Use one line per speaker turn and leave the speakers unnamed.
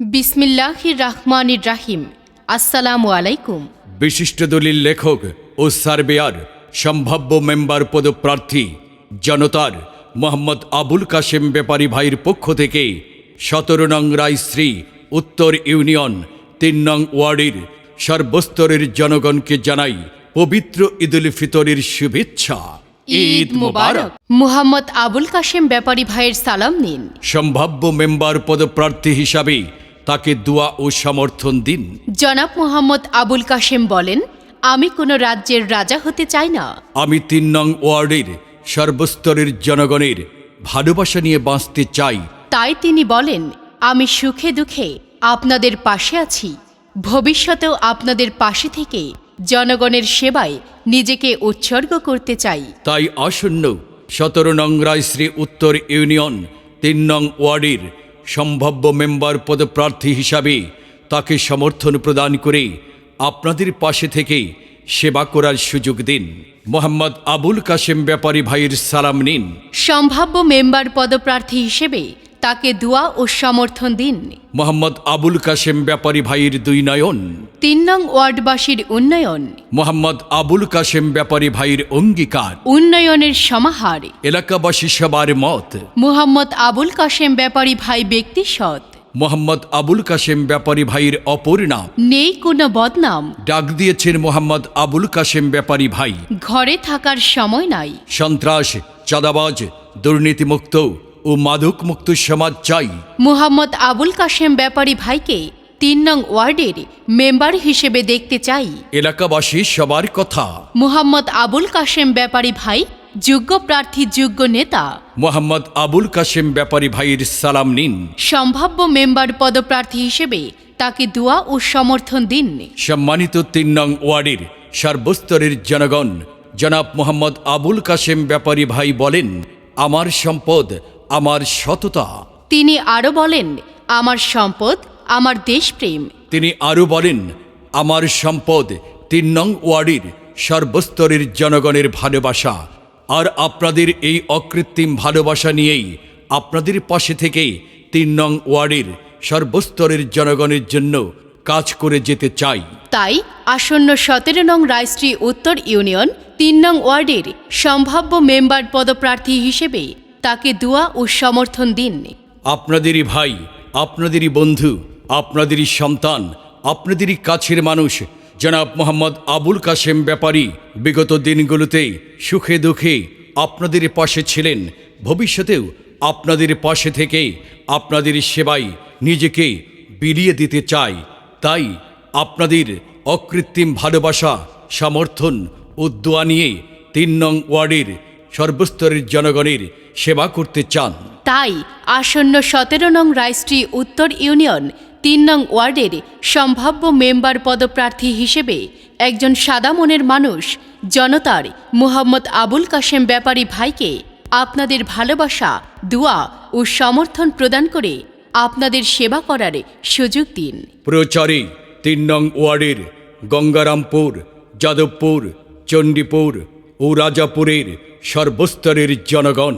বিসমিল্লাহির রহমানির রাহিম। আসসালামু আলাইকুম।
বিশিষ্ট দলিল লেখক ও সার্বিয়ার সম্ভাব্য মেম্বার পদপ্রার্থী জনতার মোহাম্মদ আবুল কাশেম ব্যাপারী ভাইয়ের পক্ষ থেকে ১৭ নং রায়শ্রী উত্তর ইউনিয়ন ৩ নং ওয়ার্ডের সর্বস্তরের জনগণকে জানাই পবিত্র ঈদুল ফিতরের শুভেচ্ছা।
ঈদ মুবারক। মুহাম্মদ আবুল কাশেম ব্যাপারী ভাইয়ের সালাম নিন।
সম্ভাব্য মেম্বার পদপ্রার্থী হিসাবে তাকে দোয়া ও সমর্থন দিন।
জনাব মুহাম্মদ আবুল কাশেম বলেন, আমি কোনো রাজ্যের রাজা হতে চাই না।
আমি ৩ নং ওয়ার্ডের সর্বস্তরের জনগণের ভালোবাসা নিয়ে বাঁচতে চাই।
তাই তিনি বলেন, আমি সুখে দুঃখে আপনাদের পাশে আছি। ভবিষ্যতেও আপনাদের পাশে থেকে জনগণের সেবায় নিজেকে উৎসর্গ করতে চাই।
তাই আসন্ন ১৭ নং রায়শ্রী উত্তর ইউনিয়ন ৩ নং ওয়ার্ডের সম্ভাব্য মেম্বার পদপ্রার্থী হিসাবে তাকে সমর্থন প্রদান করে আপনাদের পাশে থেকে সেবা করার সুযোগ দিন। মোহাম্মদ আবুল কাশেম ব্যাপারী ভাইয়ের সালাম নিন।
সম্ভাব্য মেম্বার পদপ্রার্থী হিসেবে তাকে দোয়া ও সমর্থন দিন।
মোহাম্মদ আবুল কাশেম ব্যাপারী ভাইয়ের ২ নয়ন।
৩ নং ওয়ার্ডবাসীর উন্নয়ন।
মোহাম্মদ আবুল কাশেম ব্যাপারী ভাইয়ের অঙ্গীকার।
উন্নয়নের সমাহার।
এলাকাবাসী সবার মত।
মুহাম্মদ আবুল কাশেম ব্যাপারী ভাই ব্যক্তি সৎ।
মোহাম্মদ আবুল কাশেম ব্যাপারী ভাইয়ের অপর নাম।
নেই কোনো বদনাম।
ডাক দিয়েছেন মোহাম্মদ আবুল কাশেম ব্যাপারী ভাই।
ঘরে থাকার সময় নাই।
সন্ত্রাস, চাঁদাবাজ, দুর্নীতিমুক্ত ও মাদকমুক্ত সমাজ চাই।
মুহাম্মদ আবুল কাশেম ব্যাপারী ভাইকে ৩ নং ওয়ার্ডের মেম্বার হিসেবে দেখতে চাই।
এলাকাবাসী সবার কথা।
মুহাম্মদ আবুল কাশেম ব্যাপারী ভাই যোগ্য প্রার্থী, যোগ্য নেতা।
মোহাম্মদ আবুল কাশেম ব্যাপারী ভাইয়ের সালাম নিন।
সম্ভাব্য মেম্বার পদপ্রার্থী হিসেবে তাকে দোয়া ও সমর্থন দিন।
সম্মানিত ৩ নং ওয়ার্ডের সর্বস্তরের জনগণ, জনাব মোহাম্মদ আবুল কাশেম ব্যাপারী ভাই বলেন, আমার সম্পদ আমার সততা।
তিনি আরও বলেন, আমার সম্পদ আমার দেশপ্রেম।
তিনি আরও বলেন, আমার সম্পদ ৩ নং ওয়ার্ডের সর্বস্তরের জনগণের ভালোবাসা। আর আপনাদের এই অকৃত্রিম ভালোবাসা নিয়েই আপনাদের পাশে থেকে ৩ নং ওয়ার্ডের সর্বস্তরের জনগণের জন্য কাজ করে যেতে চাই।
তাই আসন্ন ১৭ নং রায়শ্রী উত্তর ইউনিয়ন ৩ নং ওয়ার্ডের সম্ভাব্য মেম্বার পদপ্রার্থী হিসেবে তাকে দোয়া ও সমর্থন দিন।
আপনাদেরই ভাই, আপনাদেরই বন্ধু, আপনাদেরই সন্তান, আপনাদেরই কাছের মানুষ জনাব মোহাম্মদ আবুল কাশেম ব্যাপারী বিগত দিনগুলোতে সুখে দুঃখে আপনাদের পাশে ছিলেন। ভবিষ্যতেও আপনাদের পাশে থেকে আপনাদের সেবায় নিজেকে বিলিয়ে দিতে চাই। তাই আপনাদের অকৃত্রিম ভালোবাসা, সমর্থন ও দোয়া নিয়ে ৩ নং ওয়ার্ডের সর্বস্তরের জনগণের সেবা করতে চান।
তাই আসন্ন ১৭ নং রায়শ্রী উত্তর ইউনিয়ন ৩ নং ওয়ার্ডের সম্ভাব্য মেম্বার পদপ্রার্থী হিসেবে একজন সাদা মনের মানুষ জনতার মুহাম্মদ আবুল কাশেম ব্যাপারী ভাইকে আপনাদের ভালোবাসা, দোয়া ও সমর্থন প্রদান করে আপনাদের সেবা করার সুযোগ দিন।
প্রচারে ৩ নং ওয়ার্ডের গঙ্গারামপুর, যাদবপুর, চণ্ডীপুর ও রাজাপুরের সর্বস্তরের জনগণ।